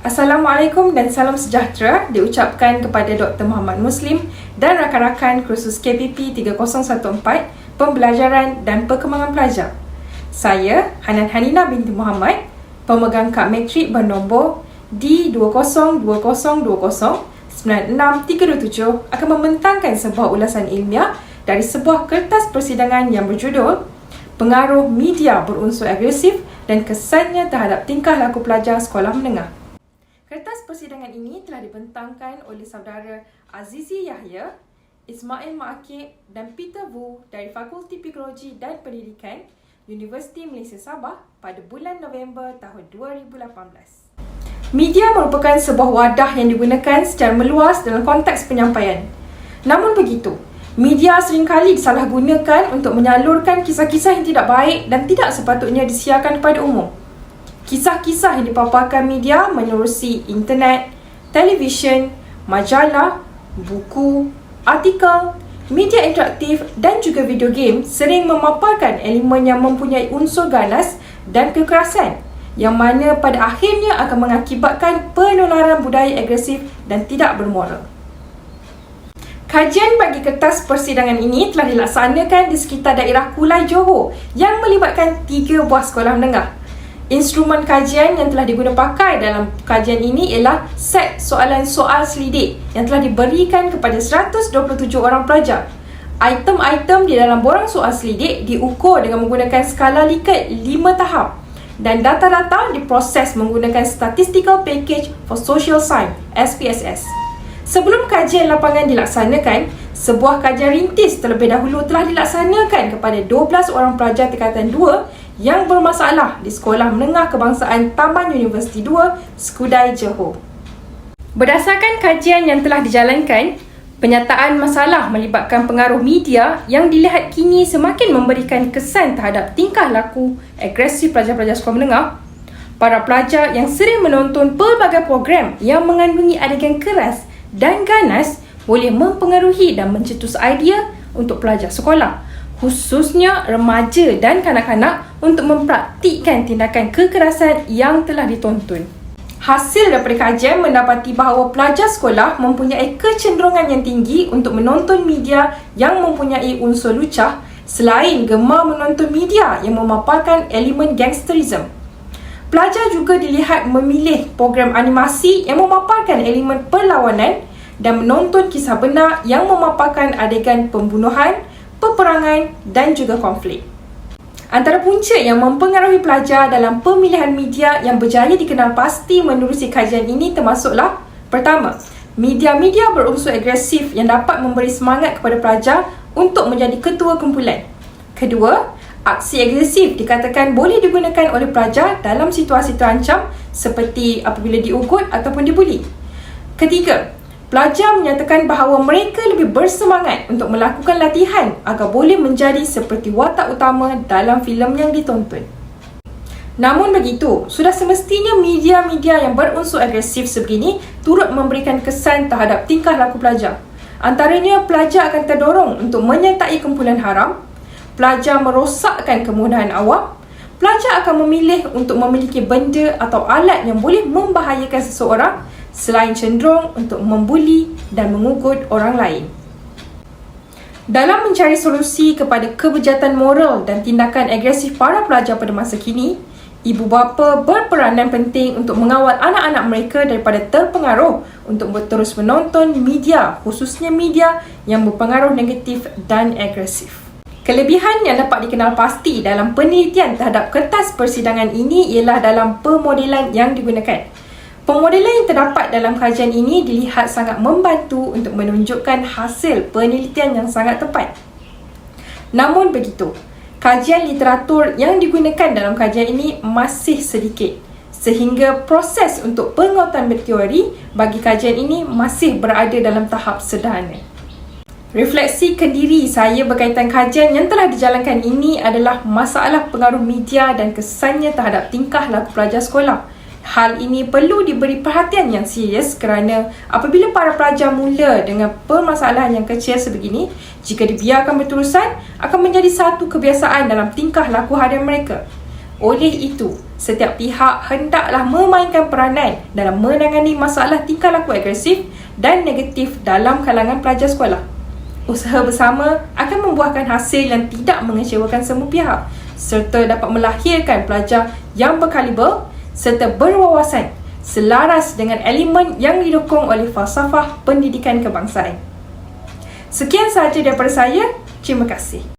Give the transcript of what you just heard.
Assalamualaikum dan salam sejahtera diucapkan kepada Dr. Muhammad Muslim dan rakan-rakan kursus KPP 3014 Pembelajaran dan Perkembangan Pelajar. Saya Hanan Hanina binti Muhammad, pemegang kad matrik bernombor D2020209637 akan membentangkan sebuah ulasan ilmiah dari sebuah kertas persidangan yang berjudul Pengaruh Media Berunsur Agresif dan Kesannya Terhadap Tingkah Laku Pelajar Sekolah Menengah. Kertas persidangan ini telah dibentangkan oleh saudara Azizi Yahya, Ismail Ma'akib dan Peter Wu dari Fakulti Psikologi dan Pendidikan Universiti Malaysia Sabah pada bulan November tahun 2018. Media merupakan sebuah wadah yang digunakan secara meluas dalam konteks penyampaian. Namun begitu, media seringkali disalahgunakan untuk menyalurkan kisah-kisah yang tidak baik dan tidak sepatutnya disiarkan kepada umum. Kisah-kisah yang dipaparkan media menerusi internet, televisyen, majalah, buku, artikel, media interaktif dan juga video game sering memaparkan elemen yang mempunyai unsur ganas dan kekerasan yang mana pada akhirnya akan mengakibatkan penularan budaya agresif dan tidak bermoral. Kajian bagi kertas persidangan ini telah dilaksanakan di sekitar daerah Kulai Johor yang melibatkan 3 buah sekolah menengah. Instrumen kajian yang telah diguna pakai dalam kajian ini ialah set soalan soal selidik yang telah diberikan kepada 127 orang pelajar. Item-item di dalam borang soal selidik diukur dengan menggunakan skala Likert 5 tahap dan data-data diproses menggunakan Statistical Package for Social Science (SPSS). Sebelum kajian lapangan dilaksanakan, sebuah kajian rintis terlebih dahulu telah dilaksanakan kepada 12 orang pelajar tingkatan 2 yang bermasalah di Sekolah Menengah Kebangsaan Taman Universiti 2, Skudai, Johor. Berdasarkan kajian yang telah dijalankan, penyataan masalah melibatkan pengaruh media yang dilihat kini semakin memberikan kesan terhadap tingkah laku agresif pelajar-pelajar sekolah menengah. Para pelajar yang sering menonton pelbagai program yang mengandungi adegan keras dan ganas boleh mempengaruhi dan mencetus idea untuk pelajar sekolah, khususnya remaja dan kanak-kanak untuk mempraktikkan tindakan kekerasan yang telah ditonton. Hasil daripada kajian mendapati bahawa pelajar sekolah mempunyai kecenderungan yang tinggi untuk menonton media yang mempunyai unsur lucah selain gemar menonton media yang memaparkan elemen gangsterism. Pelajar juga dilihat memilih program animasi yang memaparkan elemen perlawanan dan menonton kisah benar yang memaparkan adegan pembunuhan, peperangan dan juga konflik. Antara punca yang mempengaruhi pelajar dalam pemilihan media yang berjaya dikenal pasti menerusi kajian ini termasuklah: pertama, media-media berunsur agresif yang dapat memberi semangat kepada pelajar untuk menjadi ketua kumpulan. Kedua, aksi agresif dikatakan boleh digunakan oleh pelajar dalam situasi terancam seperti apabila diugut ataupun dibuli. Ketiga, pelajar menyatakan bahawa mereka lebih bersemangat untuk melakukan latihan agar boleh menjadi seperti watak utama dalam filem yang ditonton. Namun begitu, sudah semestinya media-media yang berunsur agresif sebegini turut memberikan kesan terhadap tingkah laku pelajar. Antaranya, pelajar akan terdorong untuk menyertai kumpulan haram, pelajar merosakkan kemudahan awam, pelajar akan memilih untuk memiliki benda atau alat yang boleh membahayakan seseorang selain cenderung untuk membuli dan mengugut orang lain. Dalam mencari solusi kepada kebejatan moral dan tindakan agresif para pelajar pada masa kini, ibu bapa berperanan penting untuk mengawal anak-anak mereka daripada terpengaruh untuk terus menonton media, khususnya media yang berpengaruh negatif dan agresif. Kelebihan yang dapat dikenal pasti dalam penelitian terhadap kertas persidangan ini ialah dalam pemodelan yang digunakan. Pemodelan yang terdapat dalam kajian ini dilihat sangat membantu untuk menunjukkan hasil penelitian yang sangat tepat. Namun begitu, kajian literatur yang digunakan dalam kajian ini masih sedikit, sehingga proses untuk penguatan berteori bagi kajian ini masih berada dalam tahap sederhana. Refleksi kendiri saya berkaitan kajian yang telah dijalankan ini adalah masalah pengaruh media dan kesannya terhadap tingkah laku pelajar sekolah. Hal ini perlu diberi perhatian yang serius kerana apabila para pelajar mula dengan permasalahan yang kecil sebegini, jika dibiarkan berterusan, akan menjadi satu kebiasaan dalam tingkah laku harian mereka. Oleh itu, Setiap pihak hendaklah memainkan peranan dalam menangani masalah tingkah laku agresif dan negatif dalam kalangan pelajar sekolah. Usaha bersama akan membuahkan hasil yang tidak mengecewakan semua pihak serta dapat melahirkan pelajar yang berkaliber serta berwawasan selaras dengan elemen yang didukung oleh falsafah pendidikan kebangsaan. Sekian sahaja daripada saya. Terima kasih.